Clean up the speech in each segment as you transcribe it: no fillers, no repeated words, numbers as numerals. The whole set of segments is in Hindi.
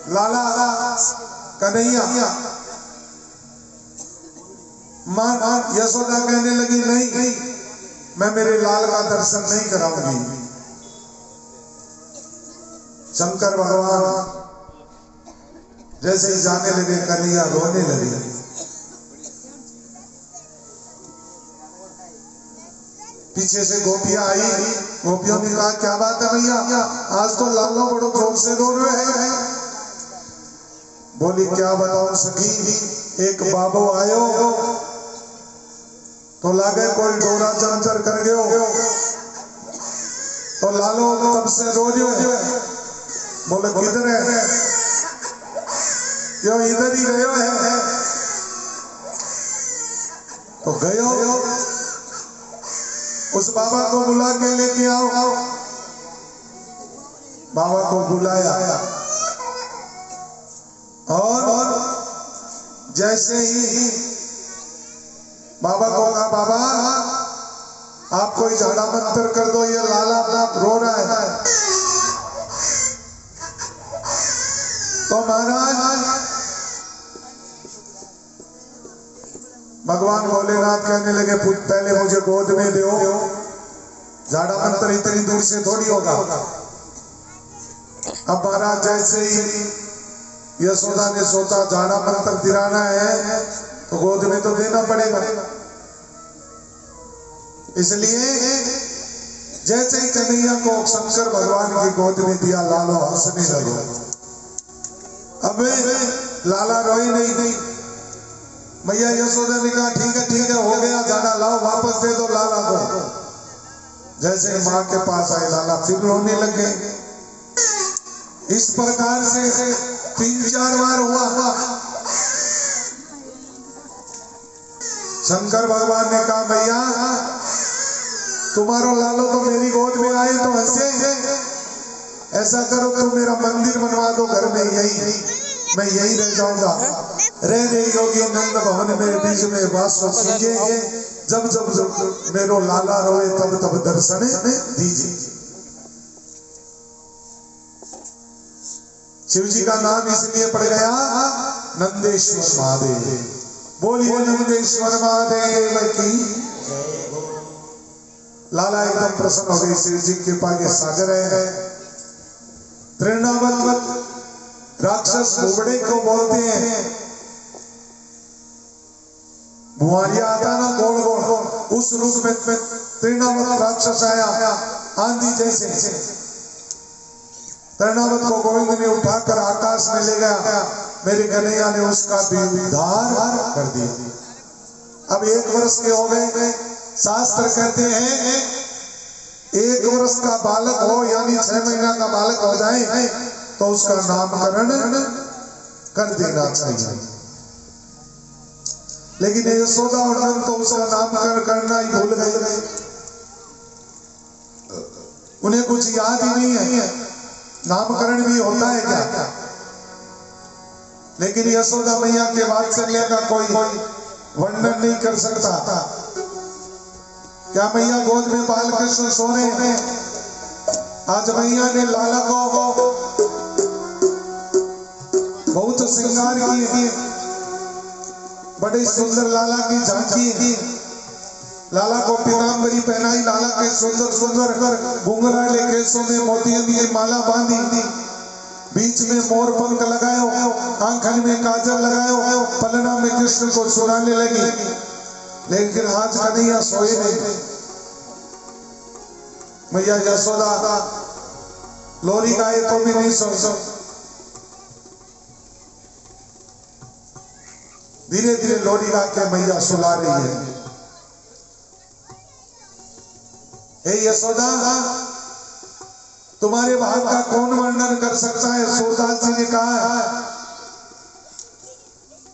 लाला कन्हैया। मां यशोदा कहने लगी नहीं, मैं मेरे लाल का दर्शन नहीं कराऊंगी। शंकर भगवान जैसे ही जाने लगे, कन्हैया रोने लगे। पीछे से गोपियां आई, गोपियों ने कहा क्या बात है भैया, आज तो लालो बड़ो जोर से रो रहे हैं। बोली क्या बताऊं सखी, एक बाबो आयो तो लागे कोई डोरा चंचर कर गयो, तो लालो तब से रो रहे है। बोले किधर है, क्यों इधर ही गयो है। तो गयो, उस बाबा को बुला के लेके आओ। बाबा को बुलाया और जैसे ही बाबा को कहा बाबा आप कोई झाड़ा मंतर कर दो, ये लाला रो रहा है। तो महाराज भगवान भोलेनाथ कहने लगे पहले मुझे गोद में दो, झाड़ा मंत्र इतनी दूर से थोड़ी होगा। अब महाराज जैसे ही यशोदा ने सोचा झाड़ा मंत्र दिलाना है तो गोद में तो देना पड़ेगा, इसलिए जैसे ही कन्हैया को शंकर भगवान की गोद में दिया, लालो हंसने लगे। अब लाला रोई नहीं। मैया यशोदा ने कहा ठीक है हो गया, झाड़ा लाओ वापस दे दो लाला को। जैसे माँ के पास आए, लाला फिर रोने लगे। इस प्रकार से 3-4 बार हुआ। शंकर भगवान ने कहा भैया तुम्हारो लालो तो मेरी गोद में आए तो हंसे, ऐसा करो तुम मेरा मंदिर बनवा दो घर में, मैं यही रह जाऊंगा। रह योगी नंद भवन में बीच में वास कीजिए, जब मेरो लाला रोए तब दर्शन दीजिए। शिव जी का नाम इसलिए पड़ गया नंदेश्वर महादेव। बोलिए नंदेश्वर महादेव की। लाला एकदम प्रसन्न हो गई, शिव जी के कृपा के सागर है। तृणावत राक्षस भुवड़े को बोलते हैं, भुआरिया आता ना गोल गोल, उस रूप में तृणावत राक्षस आया आंधी जैसे। तृणावत को गोविंद ने उठाकर आकाश में ले गया, मेरे कन्हैया ने उसका भी उद्धार कर दिया। अब 1 वर्ष के हो गए। शास्त्र कहते हैं 1 वर्ष का बालक हो यानी 6 महीना का बालक हो जाए तो उसका नामकरण कर देना चाहिए। लेकिन यशोदा और नंद तो उसका नामकरण करना ही भूल गए, उन्हें कुछ याद ही नहीं है नामकरण भी होता है क्या। लेकिन यशोदा मैया के वात्सल्य का कोई वर्णन नहीं कर सकता। क्या मैया गोद में बाल कृष्ण सो रहे हैं। आज मैया ने लाला को बहुत श्रृंगार किए, बड़े सुंदर लाला की झांकी, लाला को पीतांबरी पहनाई, लाला के सुंदर घुंघराले केसों में मोतियों की माला बांधी, बीच में मोर पंख लगायो, आंखन में काजल लगायो, पलना में कृष्ण को सुनाने लगी। लेकिन आज कन्हैया सोए नहीं। मैया यशोदा लोरी गाए तो भी नहीं सो। धीरे धीरे लोरी गा के मैया सुला रही है। हे यशोदा तुम्हारे भाव का कौन वर्णन कर सकता है। सूरदास जी ने कहा है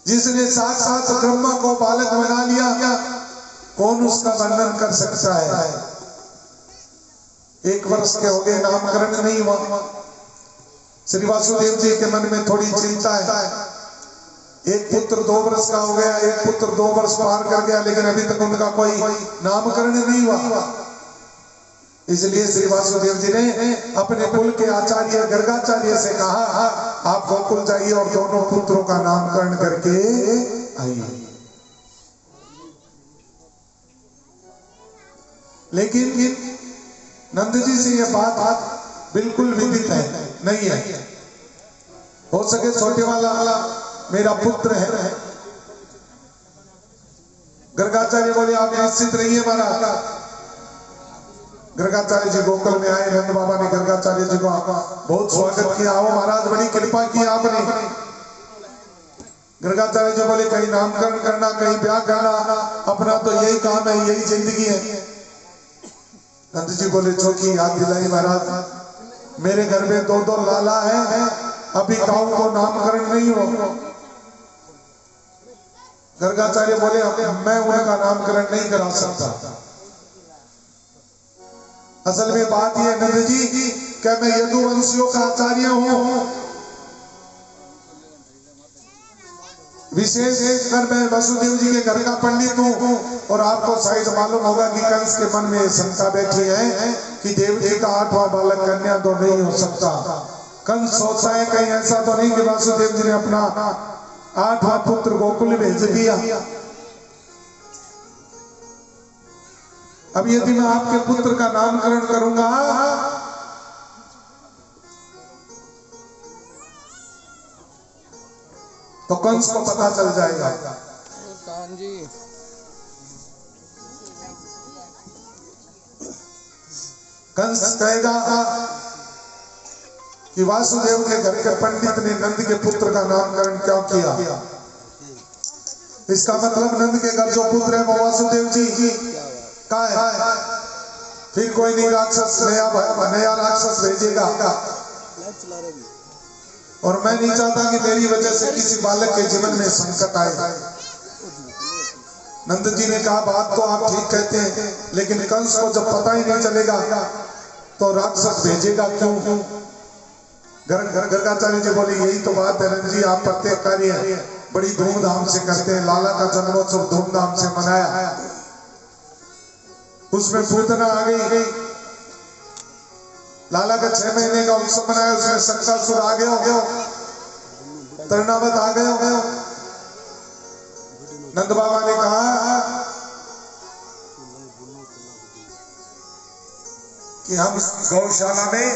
जिसने साक्षात ब्रह्मा को बालक बना लिया कौन उसका वर्णन कर सकता है। 1 वर्ष के हो गए, नामकरण नहीं हुआ। श्री वासुदेव जी के मन में थोड़ी चिंता है। एक पुत्र 2 वर्ष का हो गया, एक पुत्र 2 वर्ष पार कर गया, लेकिन अभी तक उनका कोई नामकरण नहीं हुआ। इसलिए श्री वासुदेव जी ने अपने कुल के आचार्य गर्गाचार्य से कहा आप गोकुल जाइए और दोनों पुत्रों का नामकरण करके आइए। लेकिन नंद जी से यह बात बिल्कुल विदित है नहीं है। हो सके छोटे वाला मेरा पुत्र है। गर्गाचार्य बोले आप निश्चित रहिए महाराज। गर्गाचार्य जी गोकुल में आए, नंद बाबा ने गर्गाचार्य जी को बहुत स्वागत किया। आओ महाराज, बड़ी कृपा की आपने। गर्गाचार्य जी बोले कहीं नामकरण करना, कहीं ब्याह करना, अपना तो यही काम है, यही जिंदगी है। नंद जी बोले चौकी याद दिलाई महाराज, मेरे घर में दो दो लाला है, अभी काऊ को नामकरण नहीं हो। गर्गाचार्य बोले मैं उनका नामकरण नहीं करा सकता। असल में बात यह नंद जी क्या मैं यदुवंशियों का आचार्य हूं। विशेष कर मैं वसुदेव जी के घर का पंडित हूं। और आपको शायद मालूम होगा कि कंस के मन में शंका बैठी है कि देवकी का 8वां बालक कन्या तो नहीं हो सकता। कंस सोचता है कहीं ऐसा तो नहीं कि वासुदेव जी ने अपना 8वां पुत्र गोकुल भेज दिया। अब यदि मैं आपके पुत्र का नामकरण करूंगा तो कंस को पता चल जाएगा। कंस कहेगा कि वासुदेव के घर के पंडित ने नंद के पुत्र का नामकरण क्यों किया। इसका मतलब नंद के घर जो पुत्र है वो वासुदेव जी का है। फिर कोई नहीं, राक्षस नया राक्षस भेजेगा। और मैं नहीं चाहता कि मेरी वजह से किसी बालक के जीवन में संकट आए। नंद जी ने कहा बात तो आप ठीक कहते हैं, लेकिन कंस को जब पता ही नहीं चलेगा तो राक्षस भेजेगा क्यों। गर्गाचार्य जी बोले यही तो बात है नंद जी, आप प्रत्येक कार्य बड़ी धूमधाम से करते हैं। लाला का जन्मोत्सव धूमधाम से मनाया, उसमें पूतना आ गई। लाला का 6 महीने का उत्सव मनाया, उसमें शंकासुर आ गया, तृणावत आ गया। नंद बाबा ने कहा कि हम गौशाला में